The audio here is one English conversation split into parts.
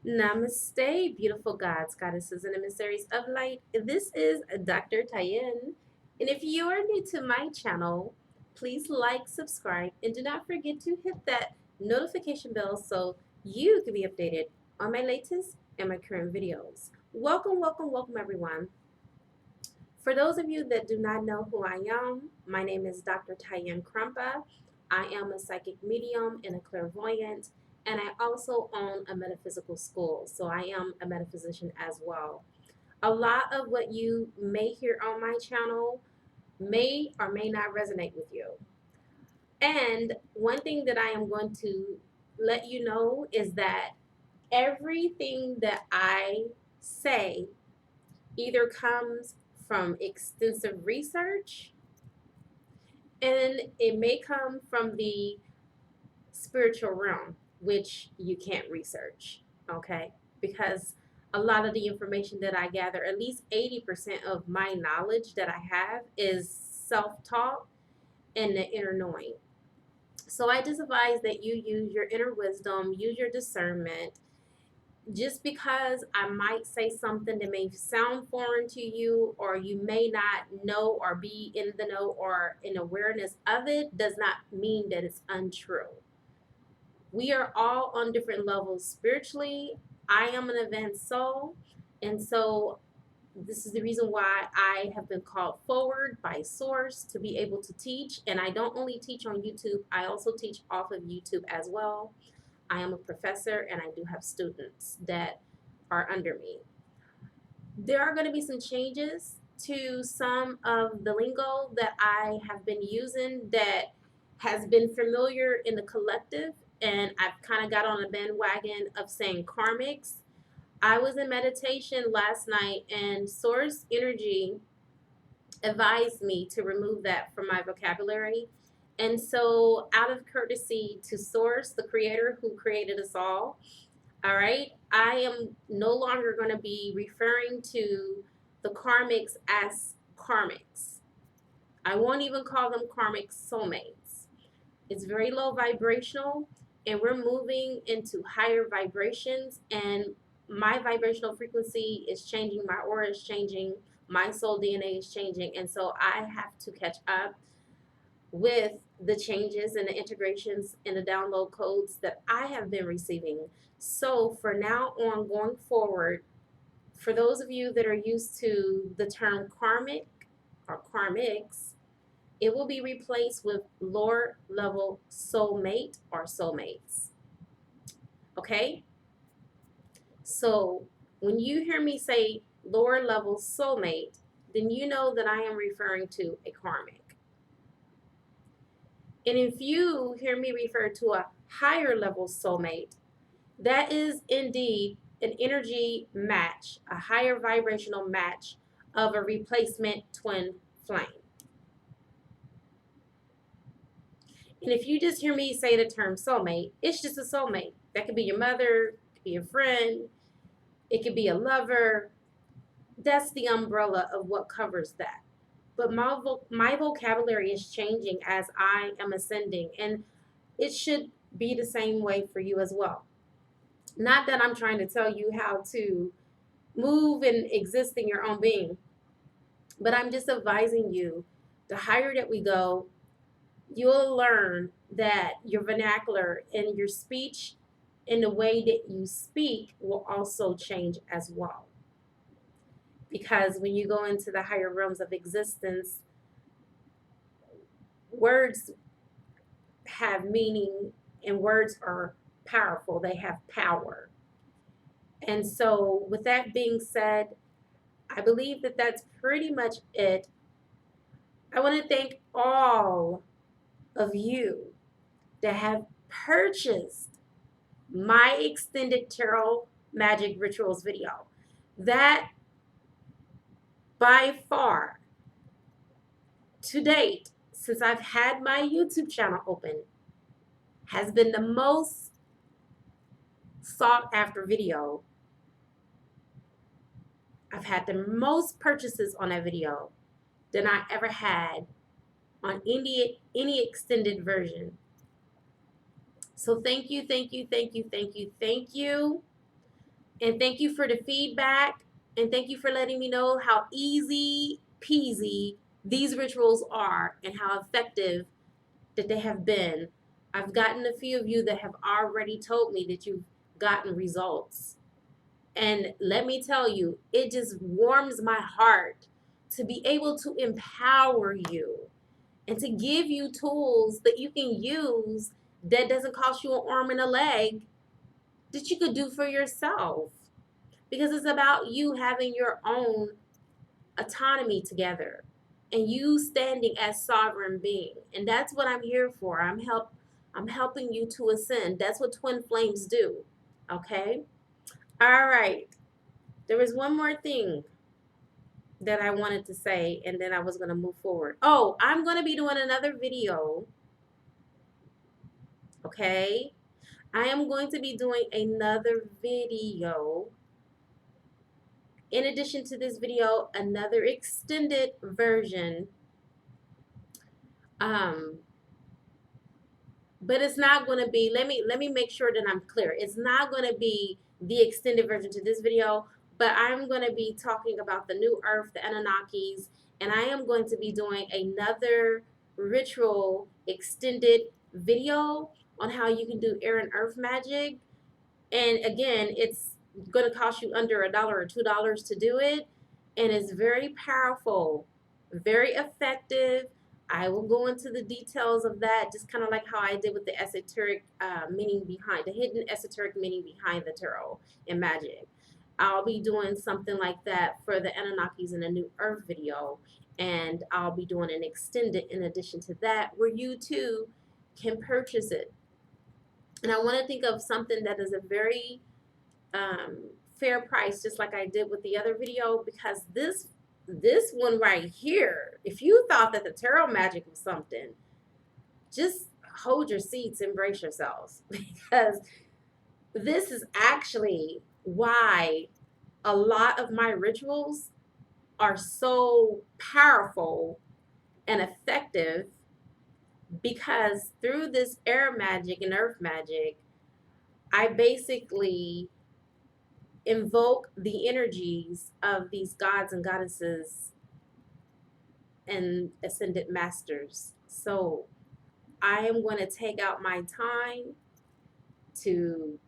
Namaste, beautiful gods, goddesses, and emissaries of light. This is Dr. Tayen. And if you are new to my channel, please like, subscribe, and do not forget to hit that notification bell so you can be updated on my latest and my current videos. Welcome, welcome, welcome, everyone. For those of you that do not know who I am, my name is Dr. Tayen Krumpa. I am a psychic medium and a clairvoyant, and I also own a metaphysical school, so I am a metaphysician as well. A lot of what you may hear on my channel may or may not resonate with you. And one thing that I am going to let you know is that everything that I say either comes from extensive research and it may come from the spiritual realm, which you can't research, okay? Because a lot of the information that I gather, at least 80% of my knowledge that I have, is self taught and the inner knowing. So I just advise that you use your inner wisdom, use your discernment. Just because I might say something that may sound foreign to you, or you may not know or be in the know or in awareness of it, does not mean that it's untrue. We are all on different levels spiritually. I am an advanced soul, and so this is the reason why I have been called forward by Source to be able to teach. And I don't only teach on YouTube, I also teach off of YouTube as well. I am a professor and I do have students that are under me. There are going to be some changes to some of the lingo that I have been using that has been familiar in the collective, and I've kind of got on a bandwagon of saying karmics. I was in meditation last night and source energy advised me to remove that from my vocabulary. And so, out of courtesy to Source, the creator who created us all right, I am no longer going to be referring to the karmics as karmics. I won't even call them karmic soulmates. It's very low vibrational, and we're moving into higher vibrations. And my vibrational frequency is changing, my aura is changing, my soul DNA is changing. And so I have to catch up with the changes and the integrations and the download codes that I have been receiving. So for now on going forward, for those of you that are used to the term karmic or karmics, it will be replaced with lower level soulmate or soulmates. Okay? So when you hear me say lower level soulmate, then you know that I am referring to a karmic. And if you hear me refer to a higher level soulmate, that is indeed an energy match, a higher vibrational match of a replacement twin flame. And if you just hear me say the term soulmate, it's just a soulmate. That could be your mother, it could be a friend, it could be a lover. That's the umbrella of what covers that. But my vocabulary is changing as I am ascending, and it should be the same way for you as well. Not that I'm trying to tell you how to move and exist in your own being, but I'm just advising you the higher that we go, you'll learn that your vernacular and your speech and the way that you speak will also change as well. Because when you go into the higher realms of existence, words have meaning and words are powerful, they have power. And so, with that being said, I believe that that's pretty much it. I want to thank all of you that have purchased my extended tarot magic rituals video. That by far, to date, since I've had my YouTube channel open, has been the most sought after video. I've had the most purchases on that video than I ever had on any extended version. So thank you, thank you, thank you, thank you, thank you. And thank you for the feedback. And thank you for letting me know how easy peasy these rituals are and how effective that they have been. I've gotten a few of you that have already told me that you've gotten results. And let me tell you, it just warms my heart to be able to empower you and to give you tools that you can use that doesn't cost you an arm and a leg that you could do for yourself. Because it's about you having your own autonomy together and you standing as sovereign being. And that's what I'm here for. I'm helping you to ascend. That's what twin flames do. Okay? All right. There was one more thing that I wanted to say, and then I was going to move forward. Oh, I'm going to be doing another video. Okay? I am going to be doing another video. In addition to this video, another extended version. But it's not going to be, let me make sure that I'm clear. It's not going to be the extended version to this video, but I'm going to be talking about the new earth, the Anunnakis, and I am going to be doing another ritual extended video on how you can do air and earth magic. And again, it's going to cost you under $1 or $2 to do it, and it's very powerful, very effective. I will go into the details of that, just kind of like how I did with the esoteric meaning behind, the hidden esoteric meaning behind the tarot and magic. I'll be doing something like that for the Anunnakis in a new earth video, and I'll be doing an extended in addition to that, where you too can purchase it. And I want to think of something that is a very fair price, just like I did with the other video, because this one right here, if you thought that the tarot magic was something, just hold your seats and brace yourselves, because this is actually why a lot of my rituals are so powerful and effective, because through this air magic and earth magic, I basically invoke the energies of these gods and goddesses and ascended masters. So I am going to take out my time to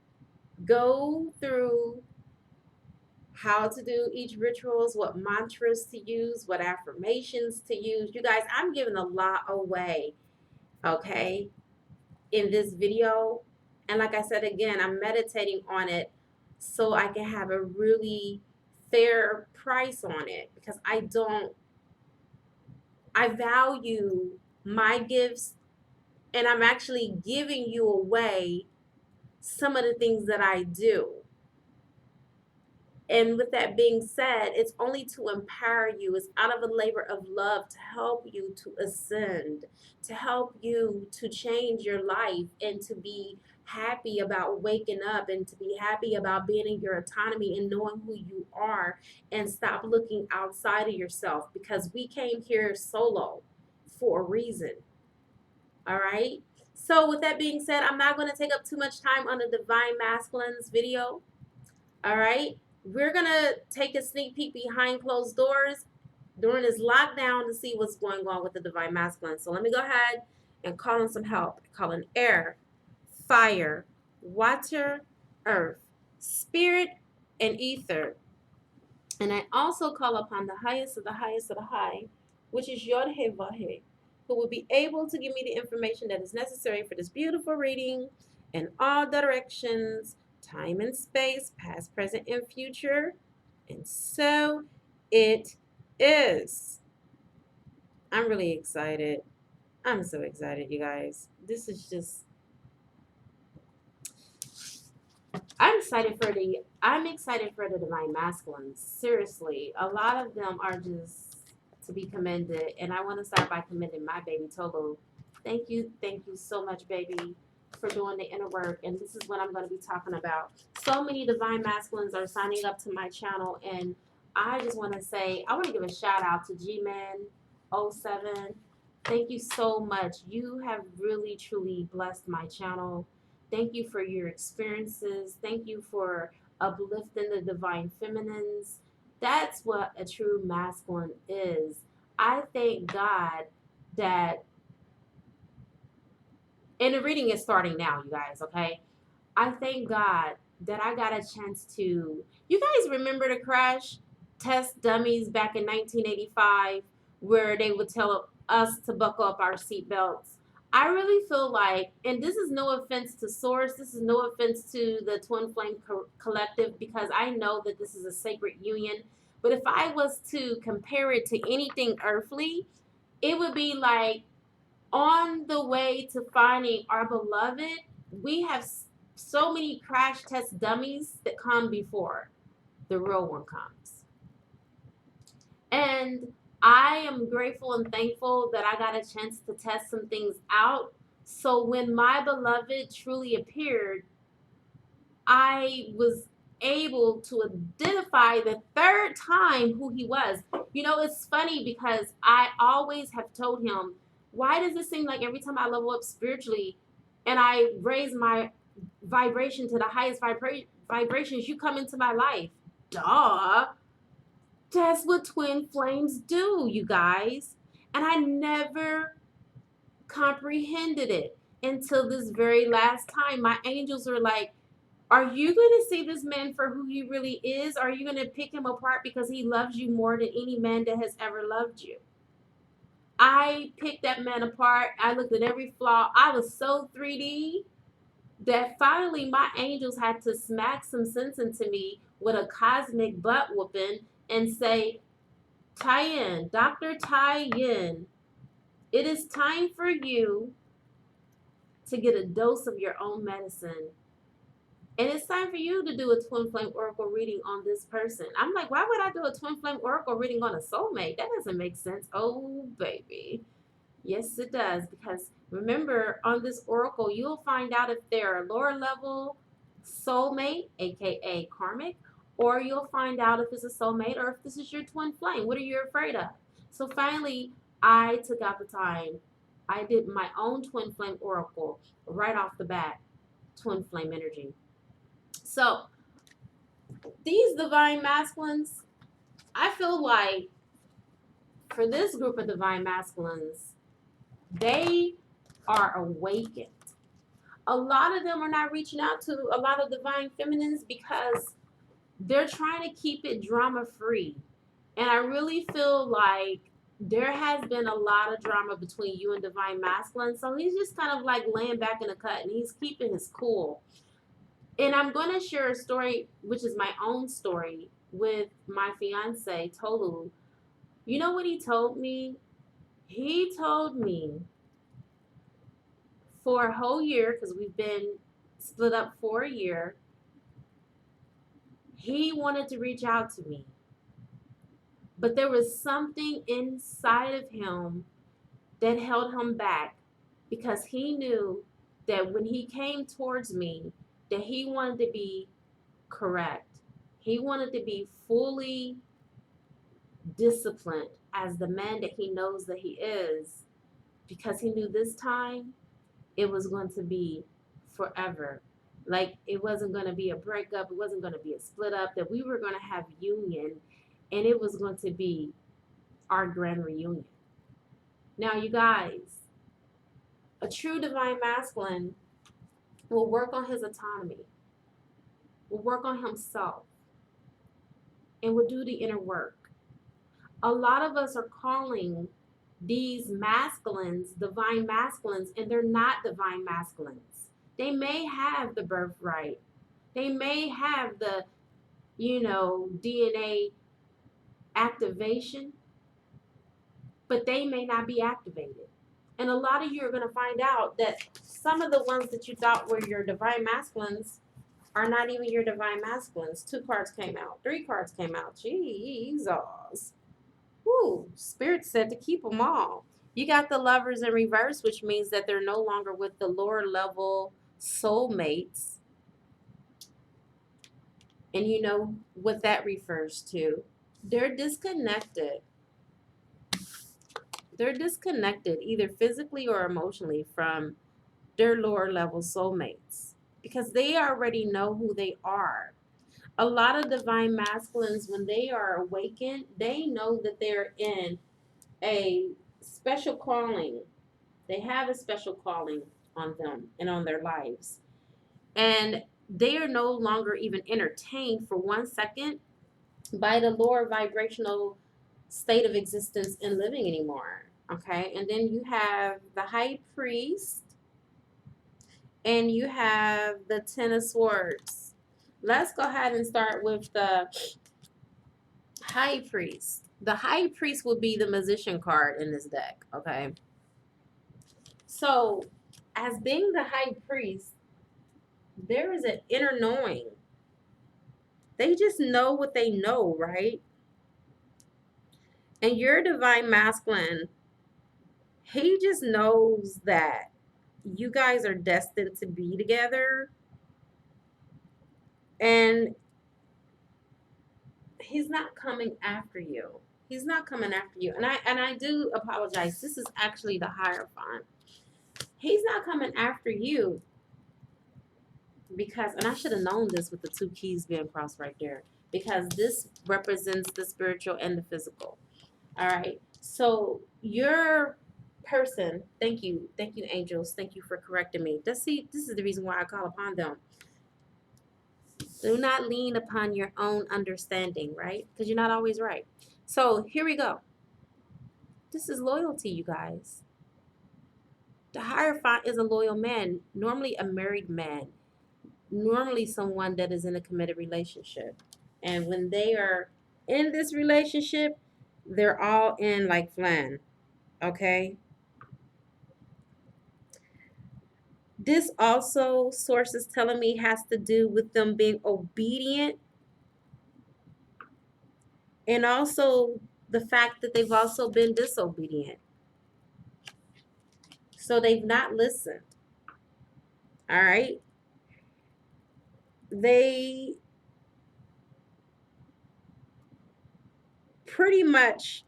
go through how to do each rituals, what mantras to use, what affirmations to use. You guys, I'm giving a lot away, okay, in this video. And like I said again, I'm meditating on it so I can have a really fair price on it, because I value my gifts, and I'm actually giving you away some of the things that I do. And with that being said, it's only to empower you. It's out of a labor of love to help you to ascend, to help you to change your life, and to be happy about waking up, and to be happy about being in your autonomy and knowing who you are, and stop looking outside of yourself, because we came here solo for a reason. All right. So with that being said, I'm not going to take up too much time on the Divine Masculines video. All right. We're going to take a sneak peek behind closed doors during this lockdown to see what's going on with the Divine Masculine. So let me go ahead and call in some help. Call in air, fire, water, earth, spirit, and ether. And I also call upon the highest of the highest of the high, which is Yod He Vahe, who will be able to give me the information that is necessary for this beautiful reading in all directions, time and space, past, present, and future. And so it is. I'm really excited. I'm so excited, you guys. This is just, I'm excited for the Divine Masculines. Seriously, a lot of them are just to be commended, and I want to start by commending my baby Togo. Thank you so much, baby, for doing the inner work. And this is what I'm going to be talking about. So many Divine Masculines are signing up to my channel, and I just want to say, I want to give a shout out to G-Man07. Thank you so much. You have really truly blessed my channel. Thank you for your experiences. Thank you for uplifting the divine feminines. That's what a true masculine is. I thank God that, and the reading is starting now, you guys, okay? I thank God that I got a chance to. You guys remember the crash test dummies back in 1985 where they would tell us to buckle up our seatbelts? I really feel like, and this is no offense to Source, this is no offense to the Twin Flame Collective, because I know that this is a sacred union. But if I was to compare it to anything earthly, it would be like on the way to finding our beloved, we have so many crash test dummies that come before the real one comes. And I am grateful and thankful that I got a chance to test some things out. So when my beloved truly appeared, I was able to identify the third time who he was. You know, it's funny because I always have told him, why does it seem like every time I level up spiritually and I raise my vibration to the highest vibrations, you come into my life? Duh. That's what twin flames do, you guys. And I never comprehended it until this very last time. My angels were like, are you going to see this man for who he really is? Or are you going to pick him apart because he loves you more than any man that has ever loved you? I picked that man apart. I looked at every flaw. I was so 3D that finally my angels had to smack some sense into me with a cosmic butt whooping and say, Tyen, Dr. Tyen, it is time for you to get a dose of your own medicine. And it's time for you to do a twin flame oracle reading on this person. I'm like, why would I do a twin flame oracle reading on a soulmate? That doesn't make sense. Oh, baby. Yes, it does. Because remember, on this oracle, you'll find out if they're a lower level soulmate, aka karmic, or you'll find out if it's a soulmate or if this is your twin flame. What are you afraid of? So finally, I took out the time. I did my own twin flame oracle right off the bat, twin flame energy. So these divine masculines, I feel like for this group of divine masculines, they are awakened. A lot of them are not reaching out to a lot of divine feminines because they're trying to keep it drama free. And I really feel like there has been a lot of drama between you and divine masculine. So he's just kind of like laying back in the cut and he's keeping his cool. And I'm going to share a story, which is my own story, with my fiance, Tolu. You know what he told me? He told me for a whole year, because we've been split up for a year, he wanted to reach out to me. But there was something inside of him that held him back because he knew that when he came towards me, that he wanted to be correct. He wanted to be fully disciplined as the man that he knows that he is, because he knew this time it was going to be forever. Like it wasn't going to be a breakup, it wasn't going to be a split up, that we were going to have union and it was going to be our grand reunion. Now, you guys, a true divine masculine will work on his autonomy, will work on himself, and will do the inner work. A lot of us are calling these masculines divine masculines, and they're not divine masculines. They may have the birthright, they may have the, DNA activation, but they may not be activated. And a lot of you are going to find out that some of the ones that you thought were your divine masculines are not even your divine masculines. 2 cards came out, 3 cards came out. Jesus. Woo, Spirit said to keep them all. You got the Lovers in reverse, which means that they're no longer with the lower level soulmates. And you know what that refers to. They're disconnected. They're disconnected either physically or emotionally from their lower level soulmates because they already know who they are. A lot of divine masculines, when they are awakened, they know that they're in a special calling. They have a special calling on them and on their lives. And they are no longer even entertained for 1 second by the lower vibrational state of existence and living anymore. Okay. And then you have the high priest and you have the Ten of Swords. Let's go ahead and start with the high priest. The high priest will be the magician card in this deck. Okay. So, as being the high priest, there is an inner knowing. They just know what they know, right? And your divine masculine, he just knows that you guys are destined to be together. And he's not coming after you. He's not coming after you. And I do apologize. This is actually the Hierophant. He's not coming after you because, and I should have known this with the two keys being crossed right there, because this represents the spiritual and the physical. All right. So your person, thank you, angels, thank you for correcting me. This is the reason why I call upon them. Do not lean upon your own understanding, right? Because you're not always right. So here we go. This is loyalty, you guys. The Hierophant is a loyal man, normally a married man, normally someone that is in a committed relationship. And when they are in this relationship, they're all in like flan, okay? This also, sources telling me, has to do with them being obedient, and also the fact that they've also been disobedient. So they've not listened. All right. They pretty much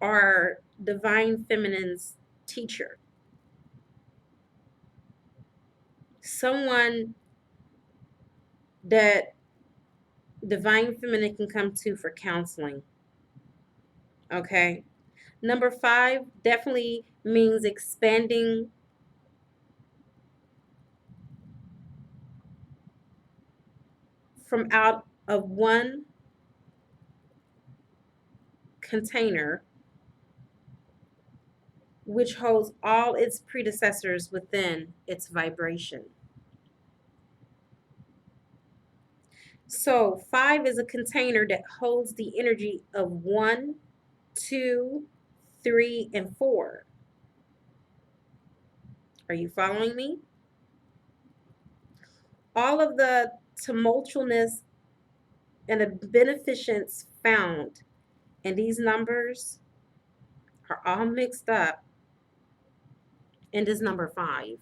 are divine feminine's teacher. Someone that divine feminine can come to for counseling. Okay. Number 5 definitely means expanding from out of one container, which holds all its predecessors within its vibration. So 5 is a container that holds the energy of 1, 2, 3, and 4. Are you following me? All of the tumultuousness and the beneficence found in these numbers are all mixed up in this number 5.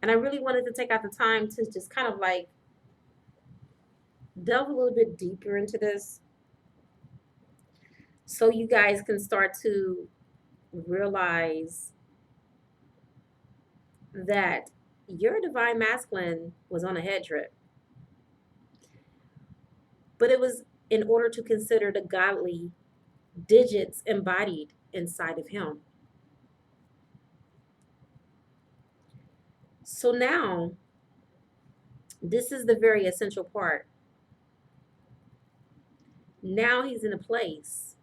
And I really wanted to take out the time to just kind of like delve a little bit deeper into this so you guys can start to realize that your divine masculine was on a head trip. But it was in order to consider the godly digits embodied inside of him. So now, this is the very essential part. Now he's in a place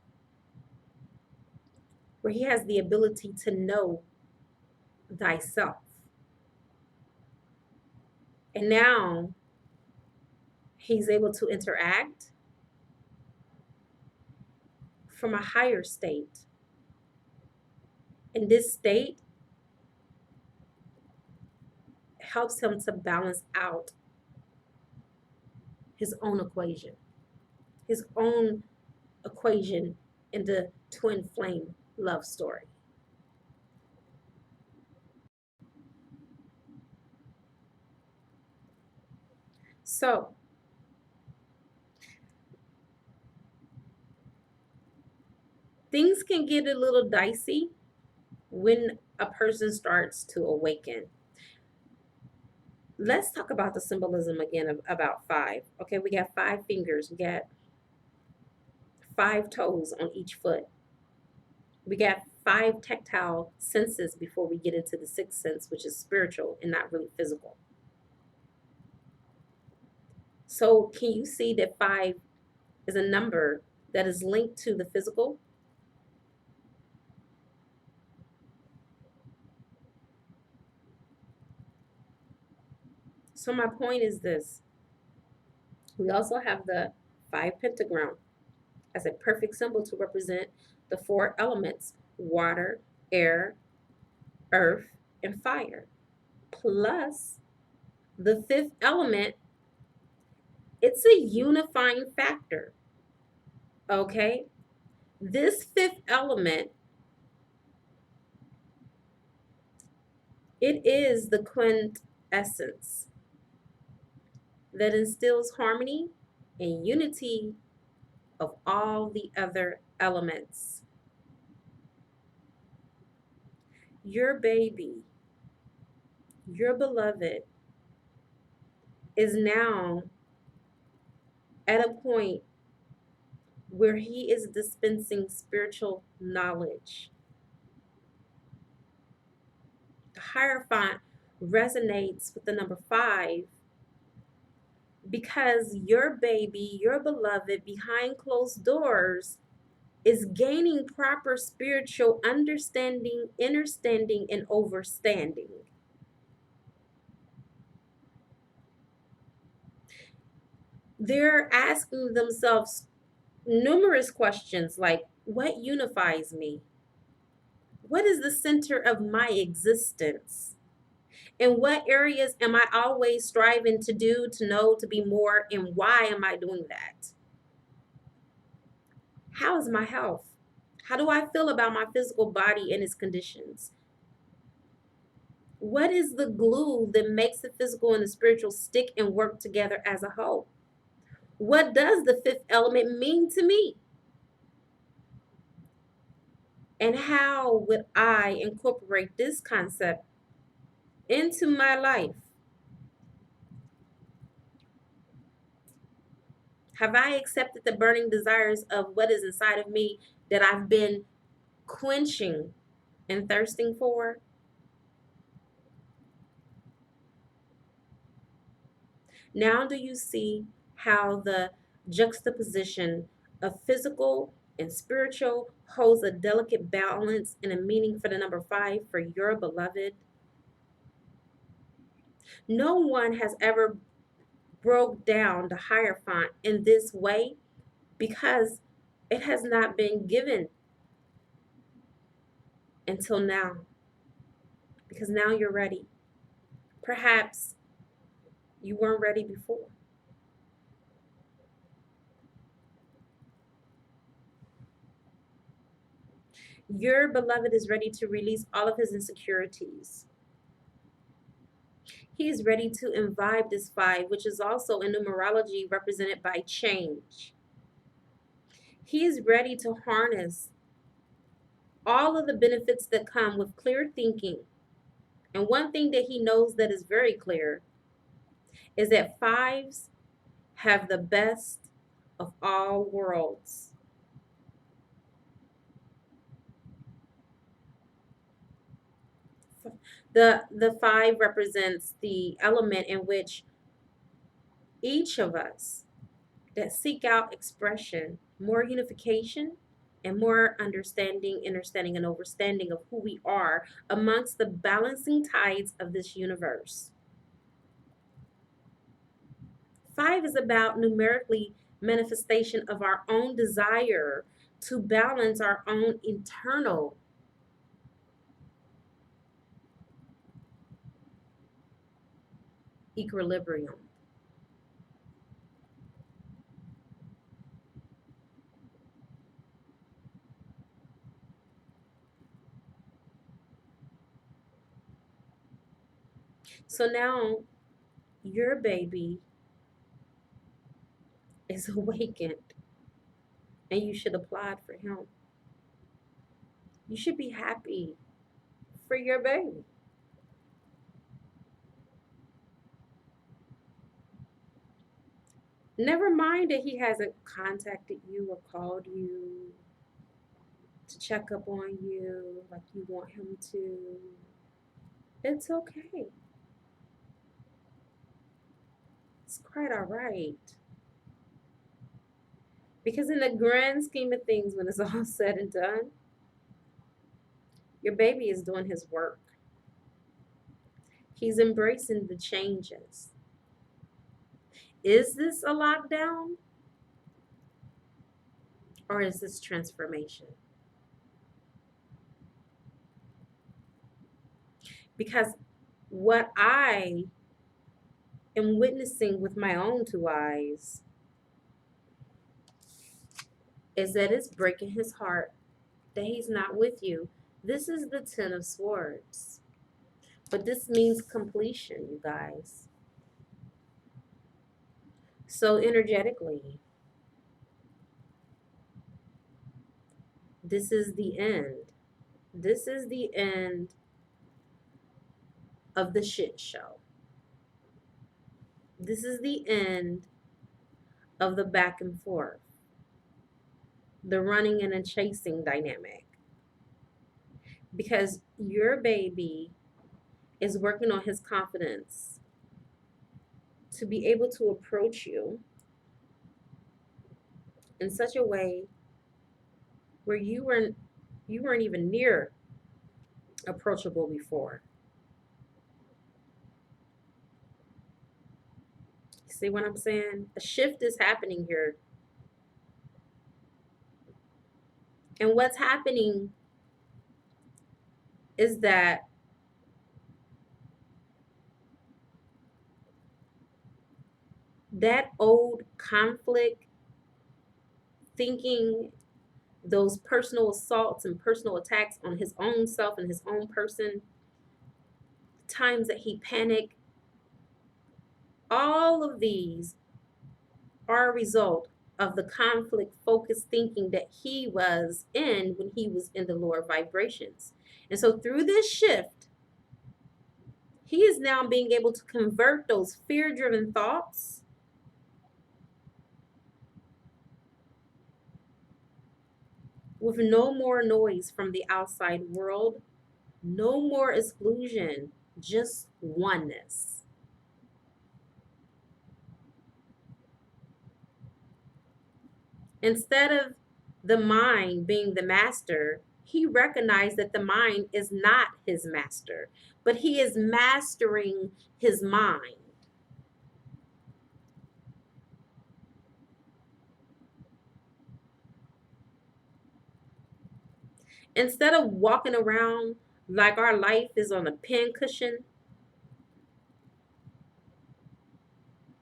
where he has the ability to know thyself. And now he's able to interact from a higher state. And this state helps him to balance out his own equation in the twin flame love story. So, things can get a little dicey when a person starts to awaken. Let's talk about the symbolism again of about five. Okay, we got 5 fingers, we got 5 toes on each foot. We got 5 tactile senses before we get into the sixth sense, which is spiritual and not really physical. So, can you see that 5 is a number that is linked to the physical? So, my point is this: we also have the 5 pentagram as a perfect symbol to represent the 4 elements: water, air, earth, and fire. Plus, the fifth element, it's a unifying factor. Okay? This fifth element, it is the quintessence that instills harmony and unity of all the other elements. Your baby, your beloved, is now at a point where he is dispensing spiritual knowledge. The Hierophant resonates with the number 5 because your baby, your beloved, behind closed doors is gaining proper spiritual understanding, understanding, and overstanding. They're asking themselves numerous questions like, what unifies me? What is the center of my existence? In what areas am I always striving to do, to know, to be more, and why am I doing that? How is my health? How do I feel about my physical body and its conditions? What is the glue that makes the physical and the spiritual stick and work together as a whole? What does the fifth element mean to me? And how would I incorporate this concept into my life? Have I accepted the burning desires of what is inside of me that I've been quenching and thirsting for? Now, do you see how the juxtaposition of physical and spiritual holds a delicate balance and a meaning for the number 5 for your beloved? No one has ever broke down the Hierophant in this way because it has not been given until now. Because now you're ready. Perhaps you weren't ready before. Your beloved is ready to release all of his insecurities. He is ready to imbibe this 5, which is also in numerology represented by change. He is ready to harness all of the benefits that come with clear thinking. And one thing that he knows that is very clear is that 5s have the best of all worlds. The 5 represents the element in which each of us that seek out expression, more unification, and more understanding, understanding, and overstanding of who we are amongst the balancing tides of this universe. 5 is about numerically manifestation of our own desire to balance our own internal equilibrium. So now your baby is awakened and you should applaud for him. You should be happy for your baby. Never mind that he hasn't contacted you or called you to check up on you like you want him to. It's okay. It's quite all right. Because in the grand scheme of things, when it's all said and done, your baby is doing his work. He's embracing the changes. Is this a lockdown or is this transformation? Because what I am witnessing with my own two eyes is that it's breaking his heart that he's not with you. This is the Ten of Swords. But this means completion, you guys. So energetically, this is the end. This is the end of the shit show. This is the end of the back and forth, the running and the chasing dynamic. Because your baby is working on his confidence to be able to approach you in such a way where you weren't even near approachable before. See what I'm saying? A shift is happening here. And what's happening is that that old conflict thinking, those personal assaults and personal attacks on his own self and his own person, times that he panicked, all of these are a result of the conflict focused thinking that he was in when he was in the lower vibrations. And so through this shift, he is now being able to convert those fear driven thoughts with no more noise from the outside world, no more exclusion, just oneness. Instead of the mind being the master, he recognized that the mind is not his master, but he is mastering his mind. Instead of walking around like our life is on a pincushion,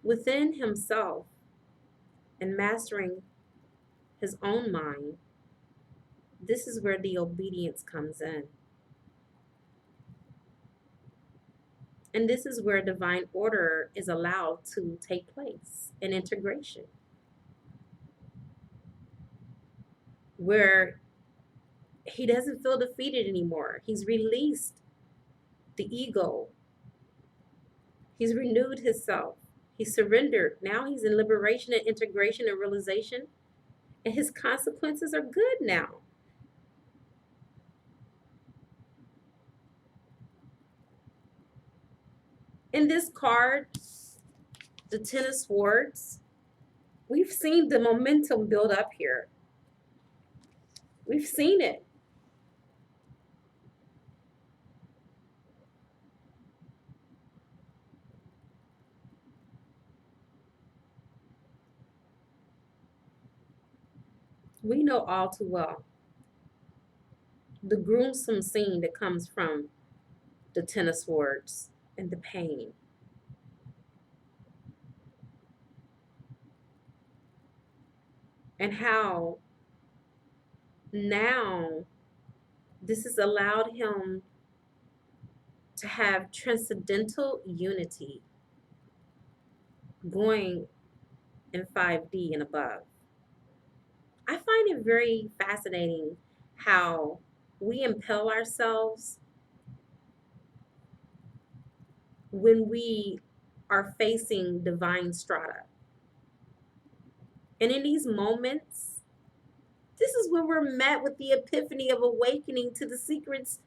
within himself and mastering his own mind, this is where the obedience comes in. And this is where divine order is allowed to take place in integration, where he doesn't feel defeated anymore. He's released the ego. He's renewed himself. He's surrendered. Now he's in liberation and integration and realization. And his consequences are good now. In this card, the Ten of Swords, we've seen the momentum build up here. We've seen it. We know all too well the gruesome scene that comes from the Ten of Swords and the pain. And how now this has allowed him to have transcendental unity going in 5D and above. I find it very fascinating how we impel ourselves when we are facing divine strata. And in these moments, this is when we're met with the epiphany of awakening to the secrets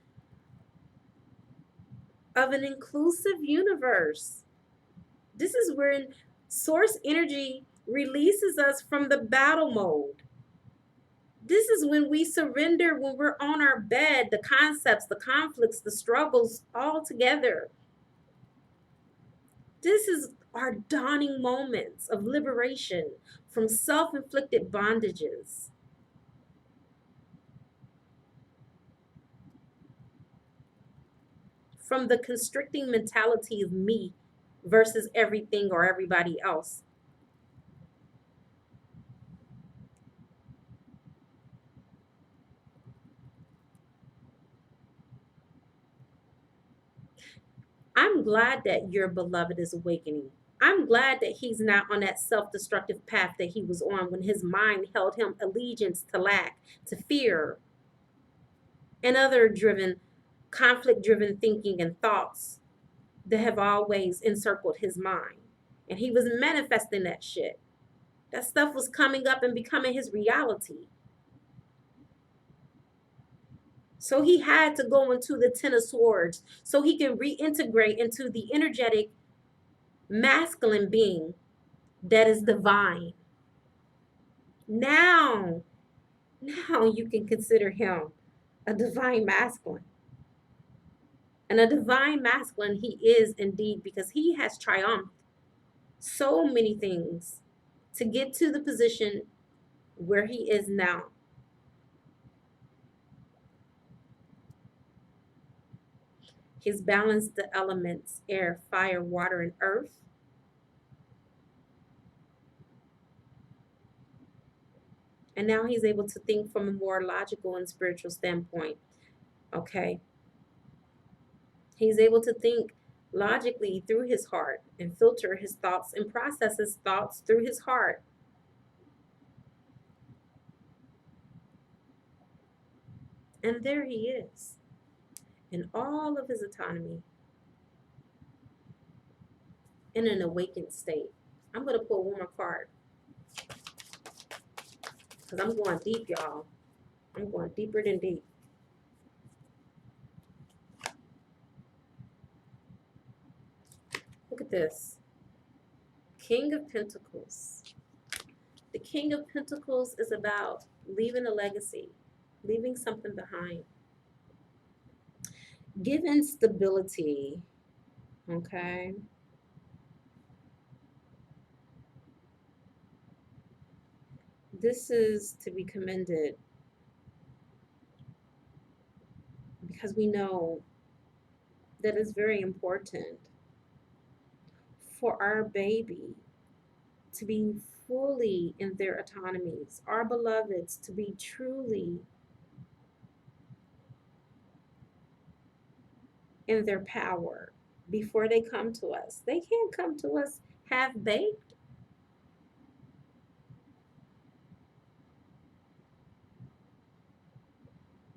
of an inclusive universe. This is when source energy releases us from the battle mode. This is when we surrender, when we're on our bed, the concepts, the conflicts, the struggles all together. This is our dawning moments of liberation from self inflicted bondages. From the constricting mentality of me versus everything or everybody else. I'm glad that your beloved is awakening. I'm glad that he's not on that self destructive path that he was on when his mind held him allegiance to lack, to fear, and other driven, conflict driven thinking and thoughts that have always encircled his mind. And he was manifesting that shit. That stuff was coming up and becoming his reality. So he had to go into the Ten of Swords so he can reintegrate into the energetic masculine being that is divine. Now, now you can consider him a divine masculine. And a divine masculine he is indeed, because he has triumphed so many things to get to the position where he is now. He's balanced the elements air, fire, water, and earth. And now he's able to think from a more logical and spiritual standpoint. Okay. He's able to think logically through his heart and filter his thoughts and process his thoughts through his heart. And there he is in all of his autonomy, in an awakened state. I'm going to pull one more card because I'm going deep, y'all. I'm going deeper than deep. Look at this. King of Pentacles. The King of Pentacles is about leaving a legacy, leaving something behind. Given stability, okay? This is to be commended because we know that it's very important for our baby to be fully in their autonomies, our beloveds to be truly in their power before they come to us. They can't come to us half baked.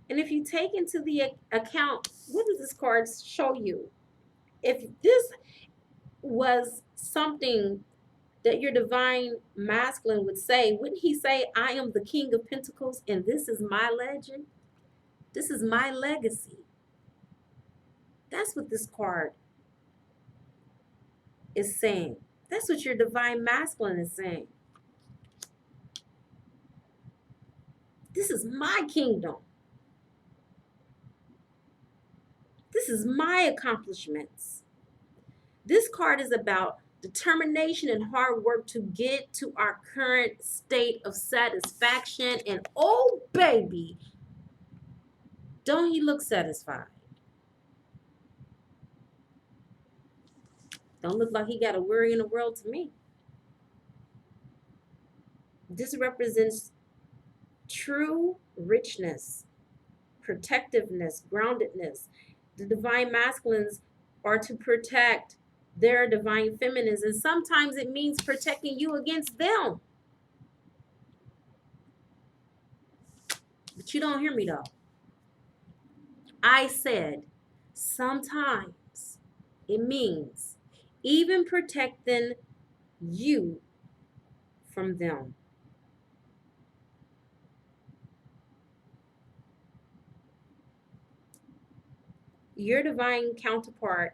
And if you take into the account, what does this card show you? If this was something that your divine masculine would say, wouldn't he say, I am the King of Pentacles and this is my legend? This is my legacy. That's what this card is saying. That's what your divine masculine is saying. This is my kingdom. This is my accomplishments. This card is about determination and hard work to get to our current state of satisfaction. And oh, baby, don't he look satisfied? Don't look like he got a worry in the world to me. This represents true richness, protectiveness, groundedness. The divine masculines are to protect their divine feminines, and sometimes it means protecting you against them. But you don't hear me though. I said sometimes it means even protecting you from them. Your divine counterpart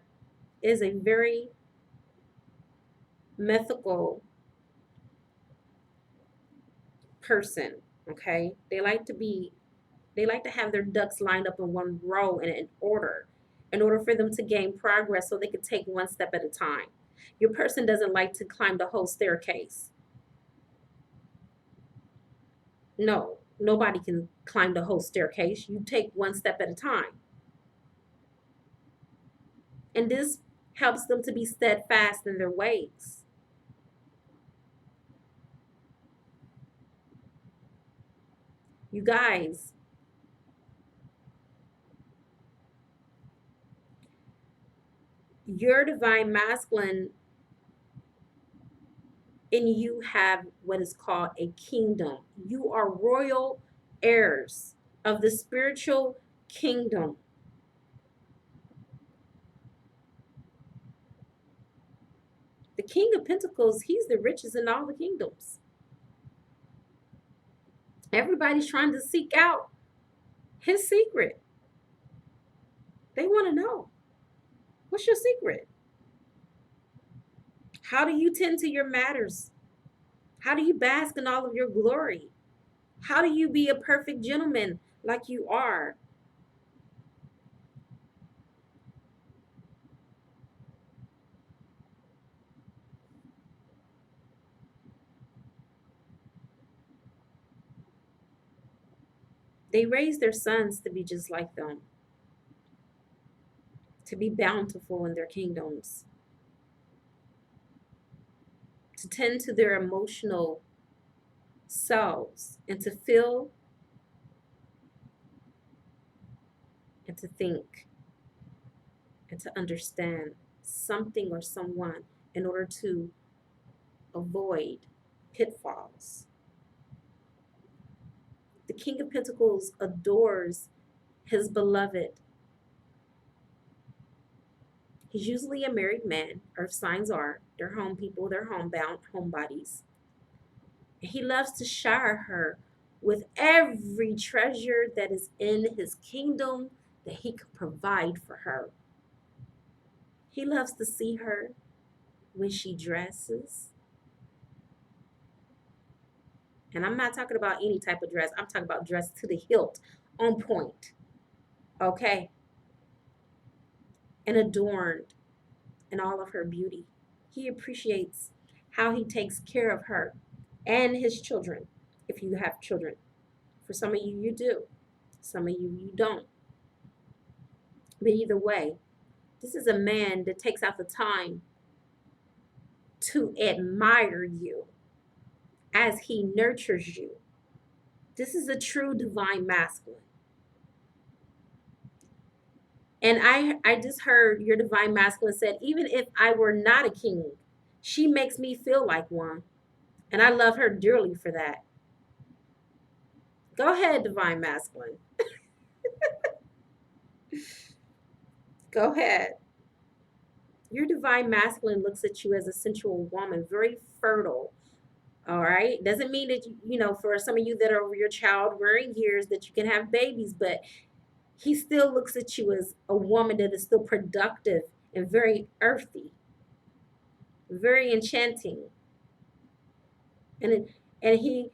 is a very mythical person, okay? They like to have their ducks lined up in one row and in order for them to gain progress so they can take one step at a time. Your person doesn't like to climb the whole staircase. No, nobody can climb the whole staircase. You take one step at a time. And this helps them to be steadfast in their ways. You guys, your divine masculine and you have what is called a kingdom. You are royal heirs of the spiritual kingdom. The King of Pentacles, he's the richest in all the kingdoms. Everybody's trying to seek out his secret. They want to know, what's your secret? How do you tend to your matters? How do you bask in all of your glory? How do you be a perfect gentleman like you are? They raise their sons to be just like them, to be bountiful in their kingdoms, to tend to their emotional selves, and to feel and to think and to understand something or someone in order to avoid pitfalls. The King of Pentacles adores his beloved. He's usually a married man. Earth signs are. They're home people, they're homebound, homebodies. He loves to shower her with every treasure that is in his kingdom that he could provide for her. He loves to see her when she dresses. And I'm not talking about any type of dress. I'm talking about dress to the hilt, on point. Okay? And adorned in all of her beauty. He appreciates how he takes care of her and his children, if you have children. For some of you, you do. Some of you, you don't. But either way, this is a man that takes out the time to admire you as he nurtures you. This is a true divine masculine. And I just heard your divine masculine said, even if I were not a king, she makes me feel like one. And I love her dearly for that. Go ahead, divine masculine. Go ahead. Your divine masculine looks at you as a sensual woman, very fertile. All right. Doesn't mean that, for some of you that are over your child rearing years that you can have babies, but he still looks at you as a woman that is still productive and very earthy, very enchanting. And he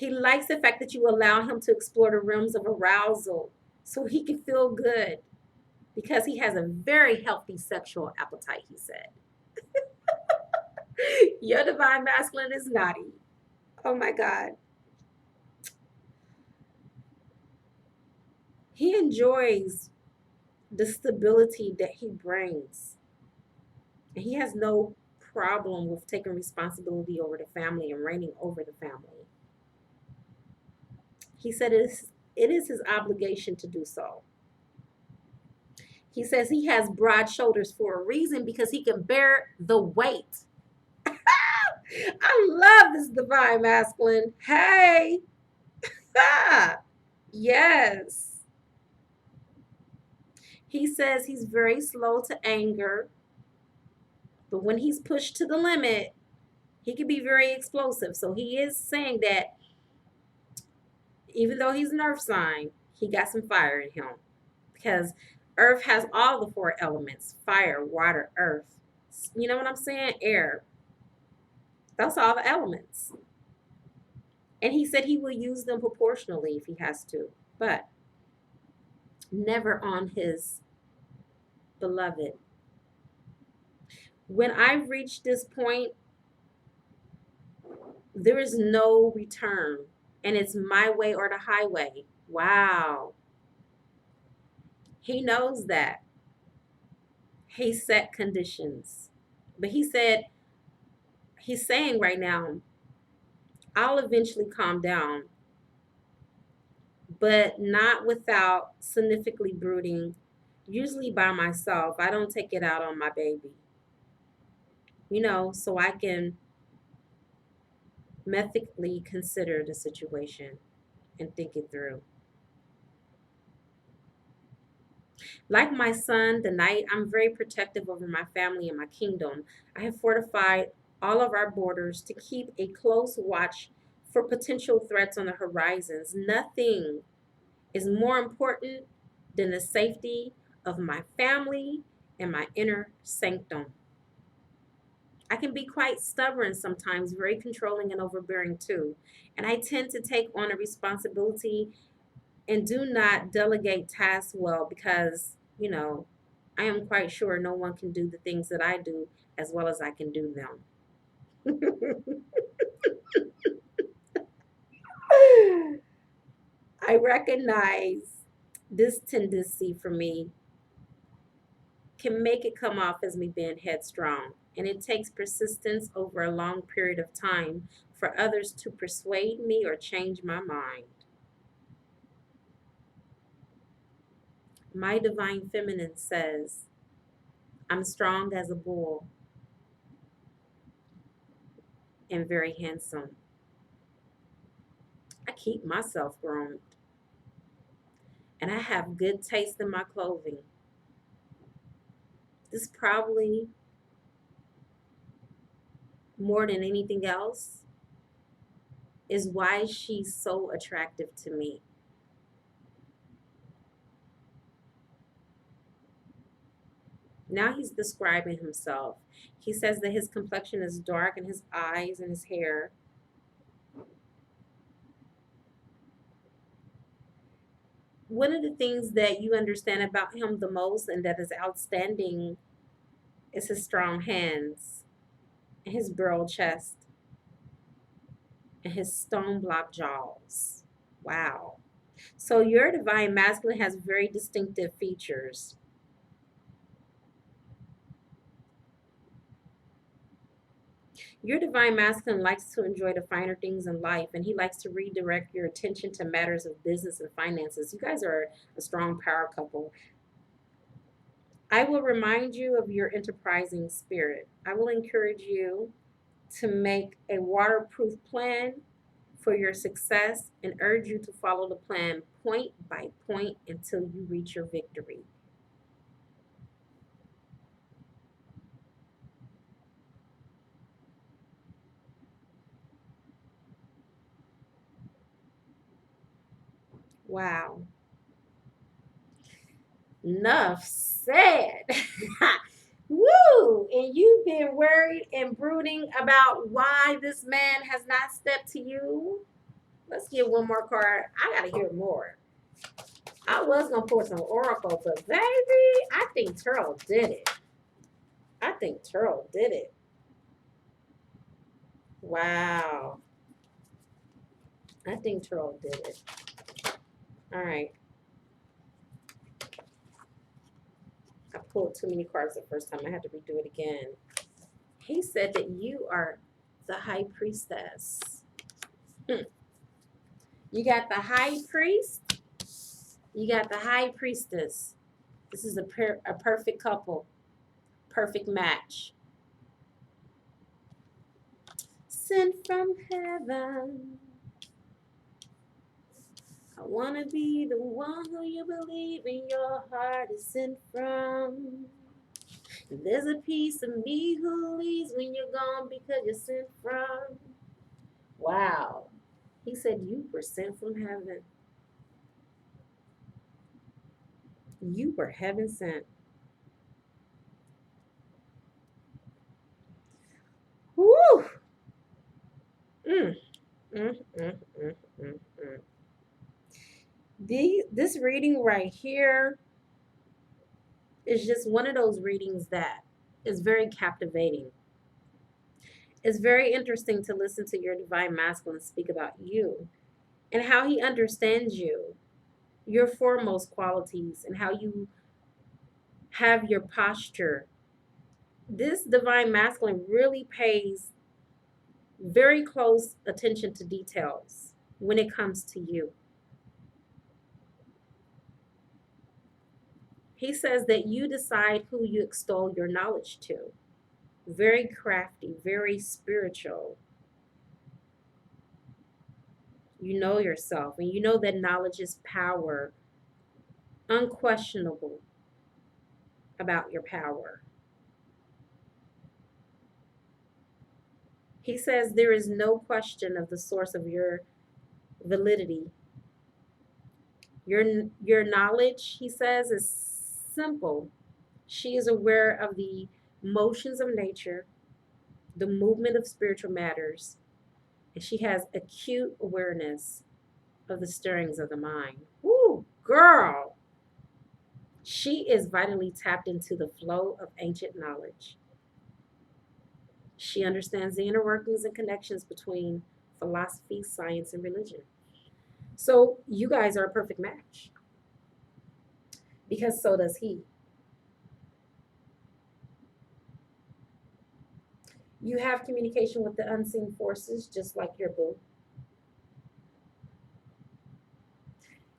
likes the fact that you allow him to explore the realms of arousal so he can feel good because he has a very healthy sexual appetite, he said. Your divine masculine is naughty. Oh my God. He enjoys the stability that he brings. And he has no problem with taking responsibility over the family and reigning over the family. He said it is his obligation to do so. He says he has broad shoulders for a reason because he can bear the weight. I love this divine masculine. Hey. Yes. He says he's very slow to anger, but when he's pushed to the limit, he can be very explosive. So he is saying that even though he's an earth sign, he got some fire in him because Earth has all the four elements: fire, water, earth. You know what I'm saying? Air. That's all the elements. And he said he will use them proportionally if he has to, but never on his beloved. When I reach this point, there is no return, and it's my way or the highway. Wow. He knows that. He set conditions. But he said, he's saying right now, I'll eventually calm down, but not without significantly brooding, usually by myself. I don't take it out on my baby, so I can methodically consider the situation and think it through. Like my son, the knight, I'm very protective over my family and my kingdom. I have fortified all of our borders to keep a close watch for potential threats on the horizons. Nothing is more important than the safety of my family and my inner sanctum. I can be quite stubborn sometimes, very controlling and overbearing too. And I tend to take on a responsibility and do not delegate tasks well because, I am quite sure no one can do the things that I do as well as I can do them. I recognize this tendency for me can make it come off as me being headstrong, and it takes persistence over a long period of time for others to persuade me or change my mind. My divine feminine says, I'm strong as a bull and very handsome. I keep myself groomed, and I have good taste in my clothing. This probably, more than anything else, is why she's so attractive to me. Now he's describing himself. He says that his complexion is dark and his eyes and his hair. One of the things that you understand about him the most and that is outstanding is his strong hands, and his broad chest, and his stone block jaws. Wow. So your divine masculine has very distinctive features. Your divine masculine likes to enjoy the finer things in life, and he likes to redirect your attention to matters of business and finances. You guys are a strong power couple. I will remind you of your enterprising spirit. I will encourage you to make a waterproof plan for your success and urge you to follow the plan point by point until you reach your victory. Wow. Enough said. Woo! And you've been worried and brooding about why this man has not stepped to you. Let's get one more card. I gotta hear more. I was gonna pour some oracle, but baby, I think Turl did it. I think Turl did it. Wow. I think Turl did it. All right. I pulled too many cards the first time. I had to redo it again. He said that you are the high priestess. You got the high priest. You got the high priestess. This is a perfect couple. Perfect match. Sent from heaven. I want to be the one who you believe in your heart is sent from. There's a piece of me who leaves when you're gone because you're sent from. Wow. He said you were sent from heaven. You were heaven sent. Woo! Mm, mm, mm, mm, mm, mm. This reading right here is just one of those readings that is very captivating. It's very interesting to listen to your divine masculine speak about you and how he understands you, your foremost qualities, and how you have your posture. This divine masculine really pays very close attention to details when it comes to you. He says that you decide who you extol your knowledge to. Very crafty, very spiritual. You know yourself, and you know that knowledge is power, unquestionable about your power. He says there is no question of the source of your validity. Your knowledge, he says, is simple. She is aware of the motions of nature, the movement of spiritual matters, and she has acute awareness of the stirrings of the mind. Woo, girl! She is vitally tapped into the flow of ancient knowledge. She understands the inner workings and connections between philosophy, science, and religion. So you guys are a perfect match because so does he. You have communication with the unseen forces just like your boo.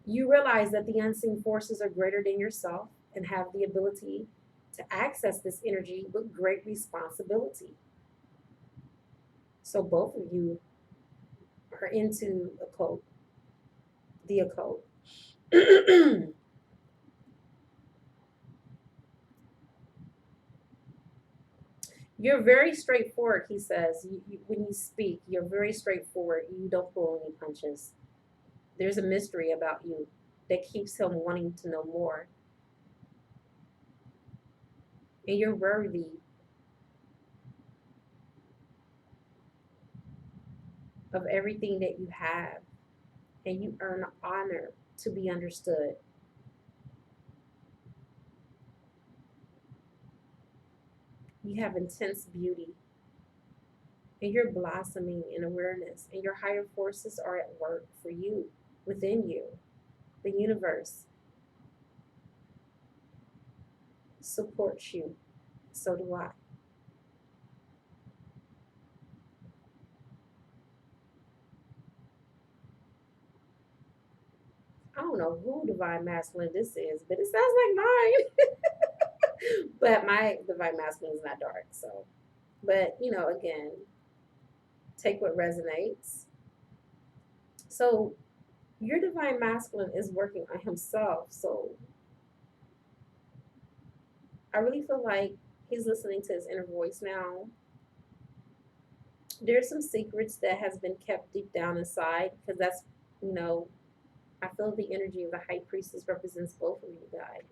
You realize that the unseen forces are greater than yourself and have the ability to access this energy with great responsibility. So both of you are into occult, the occult. You're very straightforward, he says. When you speak, you're very straightforward. You don't pull any punches. There's a mystery about you that keeps him wanting to know more. And you're worthy of everything that you have. And you earn honor to be understood. You have intense beauty. And you're blossoming in awareness. And your higher forces are at work for you, within you. The universe supports you. So do I. I don't know who divine masculine this is, but it sounds like mine. But my divine masculine is not dark, so. But again, take what resonates. So your divine masculine is working on himself. So I really feel like he's listening to his inner voice now. There's some secrets that has been kept deep down inside because that's you know I feel the energy of the high priestess represents both of you guys.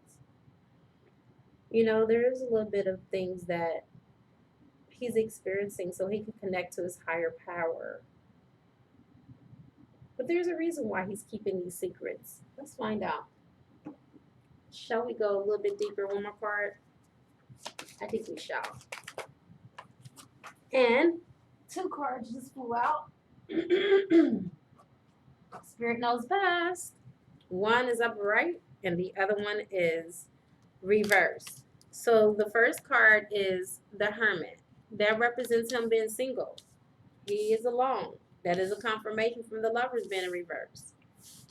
There's a little bit of things that he's experiencing so he can connect to his higher power. But there's a reason why he's keeping these secrets. Let's find out. Shall we go a little bit deeper? One more card? I think we shall. And two cards just flew out. Spirit knows best. One is upright and the other one is reversed. So the first card is the Hermit. That represents him being single. He is alone. That is a confirmation from the Lovers being in reverse.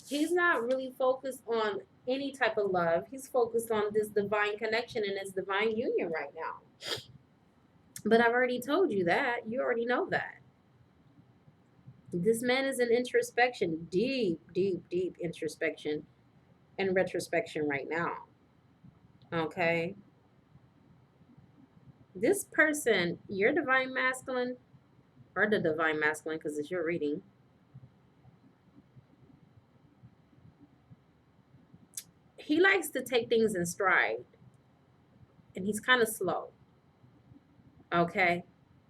He's not really focused on any type of love. He's focused on this divine connection and this divine union right now. But I've already told you that. You already know that. This man is in introspection, deep, deep, deep introspection and retrospection right now. Okay? This person, your divine masculine, or the divine masculine, because it's your reading, he likes to take things in stride, and he's kind of slow. Okay?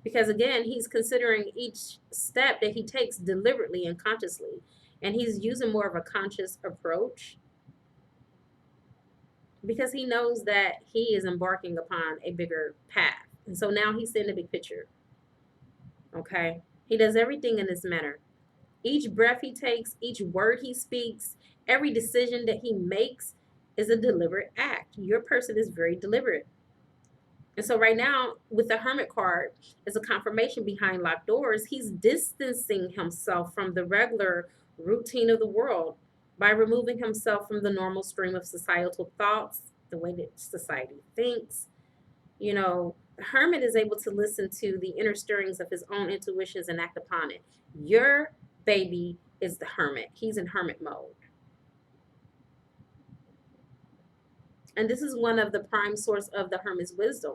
Because again, he's considering each step that he takes deliberately and consciously, and he's using more of a conscious approach because he knows that he is embarking upon a bigger path. And so now he's seeing the big picture. Okay? He does everything in this manner. Each breath he takes, each word he speaks, every decision that he makes is a deliberate act. Your person is very deliberate. And so right now, with the Hermit card as a confirmation behind locked doors, he's distancing himself from the regular routine of the world by removing himself from the normal stream of societal thoughts, the way that society thinks. You know, the Hermit is able to listen to the inner stirrings of his own intuitions and act upon it. Your baby is the Hermit. He's in Hermit mode. And this is one of the prime source of the Hermit's wisdom,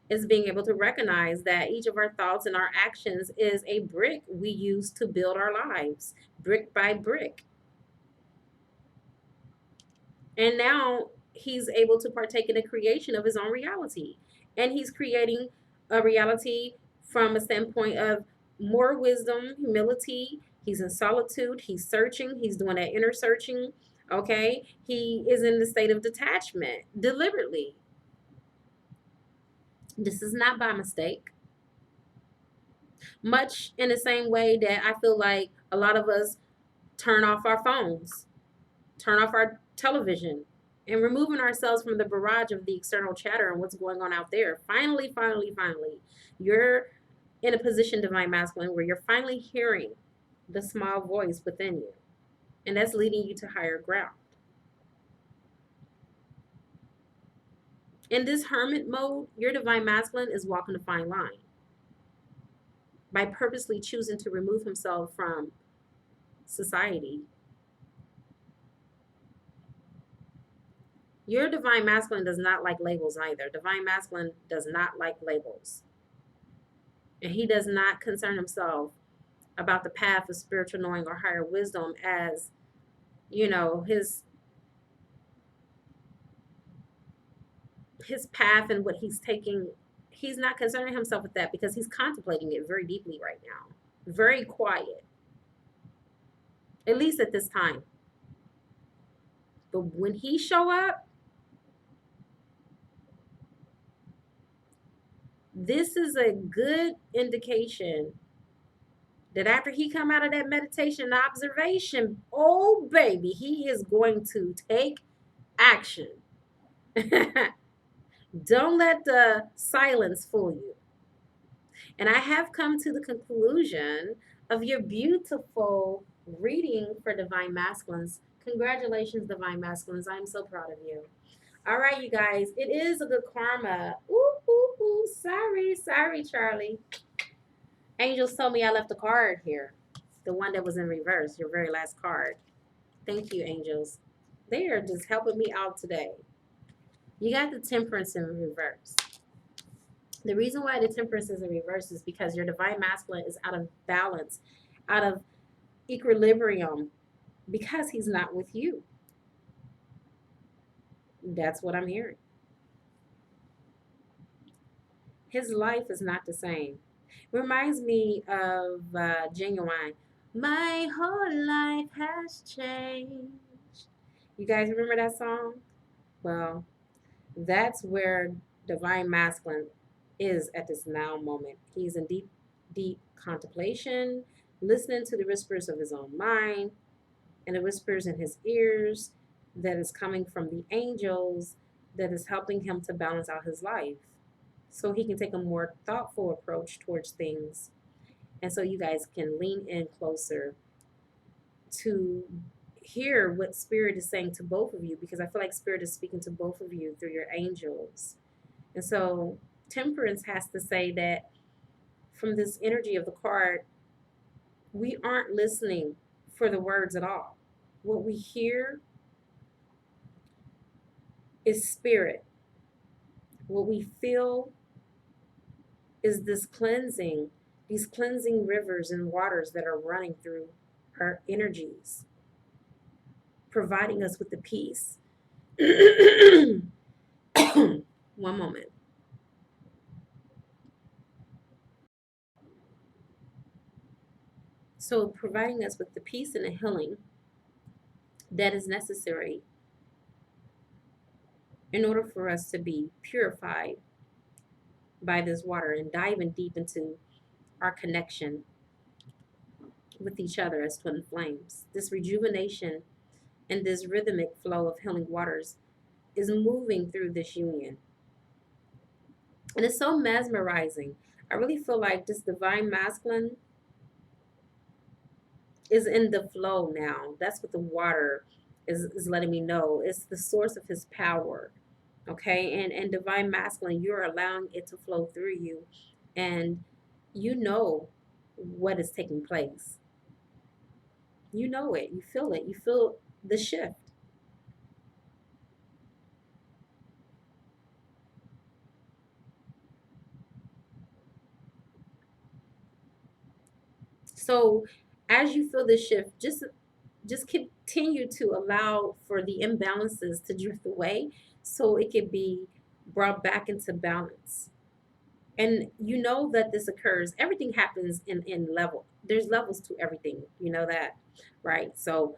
is being able to recognize that each of our thoughts and our actions is a brick we use to build our lives, brick by brick. And now he's able to partake in the creation of his own reality. And he's creating a reality from a standpoint of more wisdom, humility. He's in solitude. He's searching. He's doing that inner searching. Okay. He is in the state of detachment deliberately. This is not by mistake. Much in the same way that I feel like a lot of us turn off our phones, turn off our television, and removing ourselves from the barrage of the external chatter and what's going on out there. Finally, you're in a position, Divine Masculine, where you're finally hearing the small voice within you. And that's leading you to higher ground. In this Hermit mode, your Divine Masculine is walking a fine line by purposely choosing to remove himself from society. Your Divine Masculine does not like labels either. Divine Masculine does not like labels. And he does not concern himself about the path of spiritual knowing or higher wisdom as, you know, his path and what he's taking. He's not concerning himself with that because he's contemplating it very deeply right now. Very quiet. At least at this time. But when he show up, this is a good indication that after he come out of that meditation and observation, oh baby, he is going to take action. Don't let the silence fool you. And I have come to the conclusion of your beautiful reading for Divine Masculines. Congratulations, Divine Masculines. I'm so proud of you. All right, you guys, it is a good karma. Ooh, ooh, ooh. Sorry, Charlie. Angels told me I left a card here. The one that was in reverse, your very last card. Thank you, angels. They are just helping me out today. You got the Temperance in reverse. The reason why the Temperance is in reverse is because your Divine Masculine is out of balance, out of equilibrium, because he's not with you. That's what I'm hearing. His life is not the same. Reminds me of Genuine. My whole life has changed. You guys remember that song? Well, that's where Divine Masculine is at this now moment. He's in deep contemplation, listening to the whispers of his own mind and the whispers in his ears that is coming from the angels that is helping him to balance out his life so he can take a more thoughtful approach towards things. And so you guys can lean in closer to hear what Spirit is saying to both of you, because I feel like Spirit is speaking to both of you through your angels. And so Temperance has to say that from this energy of the card, we aren't listening for the words at all. What we hear is Spirit. What we feel is this cleansing, these cleansing rivers and waters that are running through our energies, providing us with the peace One moment. So, providing us with the peace and the healing that is necessary in order for us to be purified by this water and diving deep into our connection with each other as twin flames. This rejuvenation and this rhythmic flow of healing waters is moving through this union. And it's so mesmerizing. I really feel like this divine masculine is in the flow now. That's what the water is letting me know. It's the source of his power. Okay. And divine masculine, you're allowing it to flow through you. And you know what is taking place. You know it. You feel it. You feel the shift. So as you feel the shift, just continue to allow for the imbalances to drift away so it can be brought back into balance. And you know that this occurs. Everything happens in level. There's levels to everything. You know that, right? So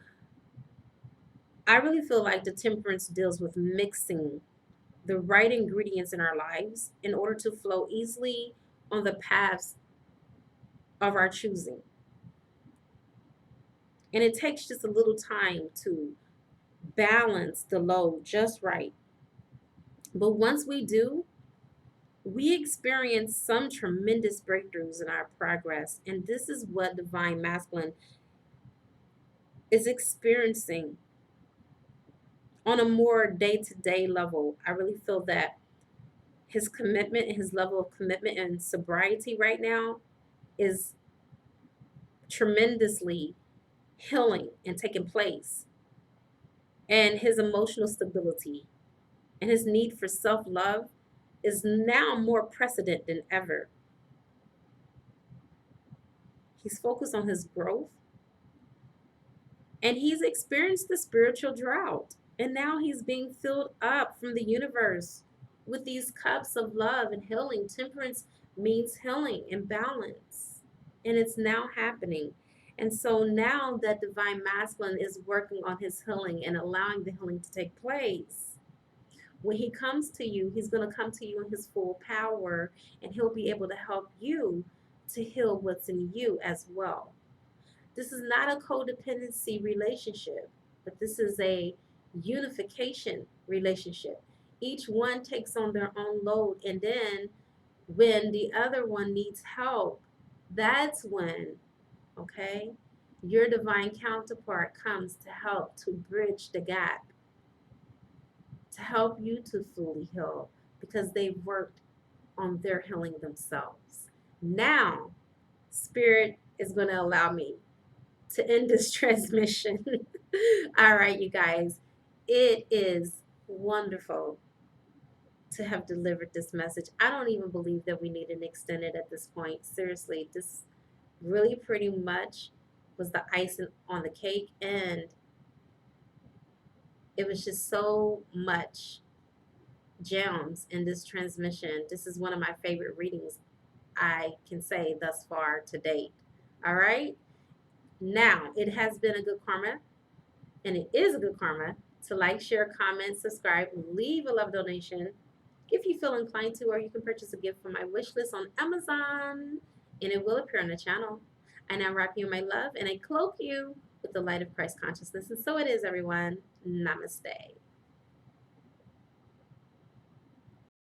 I really feel like the temperance deals with mixing the right ingredients in our lives in order to flow easily on the paths of our choosing. And it takes just a little time to balance the load just right. But once we do, we experience some tremendous breakthroughs in our progress. And this is what Divine Masculine is experiencing on a more day to day level. I really feel that his commitment and his level of commitment and sobriety right now is tremendously healing and taking place. And his emotional stability and his need for self love is now more precedent than ever. He's focused on his growth and he's experienced the spiritual drought. And now he's being filled up from the universe with these cups of love and healing. Temperance means healing and balance. And it's now happening. And so now that divine masculine is working on his healing and allowing the healing to take place, when he comes to you, he's going to come to you in his full power and he'll be able to help you to heal what's in you as well. This is not a codependency relationship, but this is a unification relationship. Each one takes on their own load, and then when the other one needs help, that's when, okay, your divine counterpart comes to help to bridge the gap, to help you to fully heal because they've worked on their healing themselves. Now, Spirit is going to allow me to end this transmission. All right, you guys, it is wonderful to have delivered this message. I don't even believe that we need an extended at this point. Seriously, this really pretty much was the icing on the cake, and it was just so much gems in this transmission. This is one of my favorite readings I can say thus far to date. All right. Now, it has been a good karma, and it is a good karma to like, share, comment, subscribe, leave a love donation if you feel inclined to, or you can purchase a gift from my wish list on Amazon, and it will appear on the channel. I now wrap you in my love, and I cloak you with the light of Christ consciousness. And so it is, everyone. Namaste.